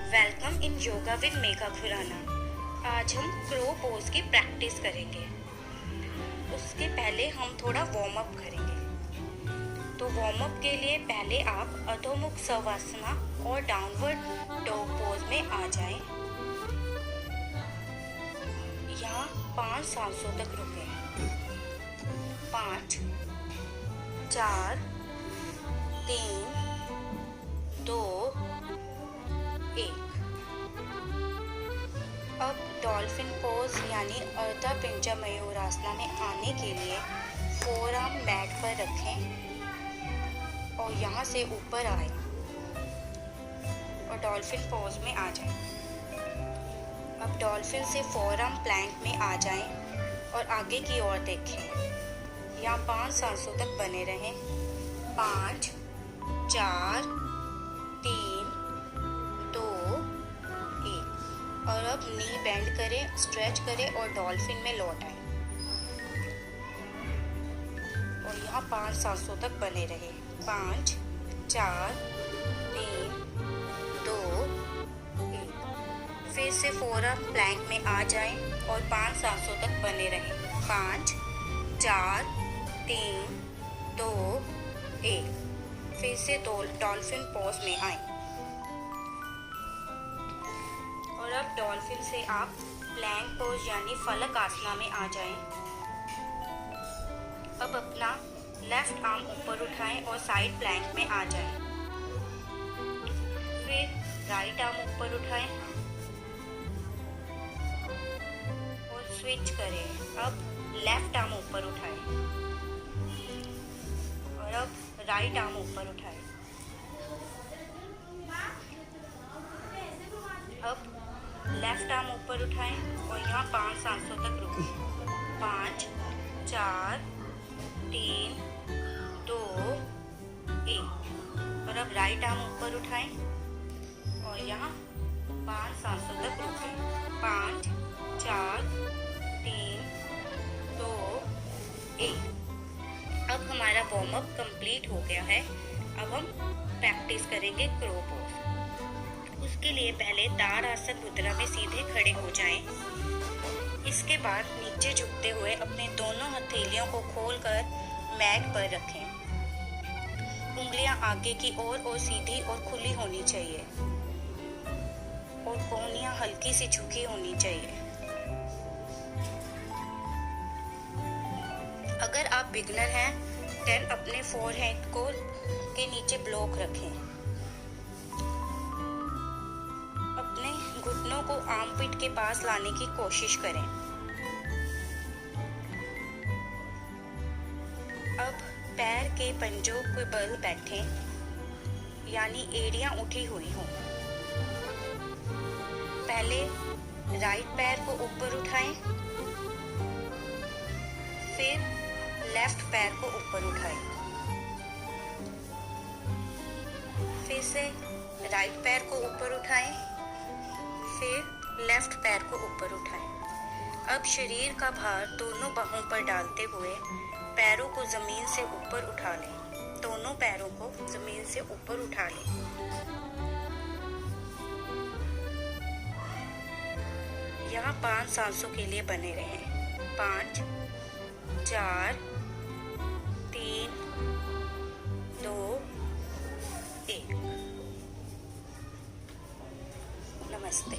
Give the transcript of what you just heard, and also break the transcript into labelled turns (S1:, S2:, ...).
S1: Welcome in yoga with Megha Khurana. आज हम crow pose की प्रैक्टिस करेंगे। उसके पहले हम थोड़ा वार्म अप करेंगे। तो वार्म अप के लिए पहले आप अधोमुख शवासना और डाउनवर्ड डॉग पोज में आ जाएं। यहाँ 5 सांसों तक रुकें। 5, 4, 3, 2, 1। अब डॉल्फिन पोज यानी अर्धा पिंजा मयूरासना में आने के लिए फोरआर्म मैट पर रखें और यहाँ से ऊपर आए और डॉल्फिन पोज में आ जाएं। अब डॉल्फिन से फोरआर्म प्लैंक में आ जाएं और आगे की ओर देखें। यहाँ 5 सांसों तक बने रहें। 5, 4, 3, 2, 1। और अब नी बेंड करें, स्ट्रेच करें और डॉल्फिन में लौट आए और यहाँ 5 सांसों तक बने रहे। 5, 4, 3, 2, 1। फिर से फोरआर्म प्लैंक में आ जाएं और 5 सांसों तक बने रहें। 5, 4, 3, 2, 1। फिर से डॉल्फिन पोज में आए और अब डॉल्फिन से आप प्लैंक पोज यानी फलक आसना में आ जाएं। अब अपना लेफ्ट आर्म ऊपर उठाएं और साइड प्लैंक में आ जाएं। फिर राइट आर्म ऊपर उठाएं और स्विच करें। अब लेफ्ट आर्म ऊपर उठाएं और अब राइट आर्म ऊपर उठाएं। अब लेफ्ट आर्म ऊपर उठाएं और यहाँ 5 सांसों तक रुकें। 5, 4, 3, 2, 1। और अब राइट आर्म ऊपर उठाएं और यहाँ 5 सांसों तक रुकें। 5, 4, 3, 2, 1। अब हमारा वार्म अप कंप्लीट हो गया है। अब हम प्रैक्टिस करेंगे क्रो पोज। उसके लिए पहले ताड़ासन मुद्रा में सीधे खड़े हो जाएं। इसके बाद नीचे झुकते हुए अपने दोनों हथेलियों को खोलकर मैट पर रखें। उंगलियां आगे की ओर और सीधी और खुली होनी चाहिए और कोहनियां हल्की सी झुकी होनी चाहिए। अगर आप बिगनर हैं देन अपने फोरहेड को के नीचे ब्लॉक रखें। अपने घुटनों को आर्मपिट के पास लाने की कोशिश करें। अब पैर के पंजों के बल बैठें यानी एड़ियां उठी हुई हों। पहले राइट पैर को ऊपर उठाएं, फिर लेफ्ट पैर को ऊपर उठाएं। फिर से राइट पैर को ऊपर उठाएं, फिर लेफ्ट पैर को ऊपर उठाएं। अब शरीर का भार दोनों बाहों पर डालते हुए पैरों को जमीन से ऊपर उठा लें। दोनों पैरों को जमीन से ऊपर उठा लें। यहाँ 5 सांसों के लिए बने रहें। 5, 4, 3, 2, 1। नमस्ते।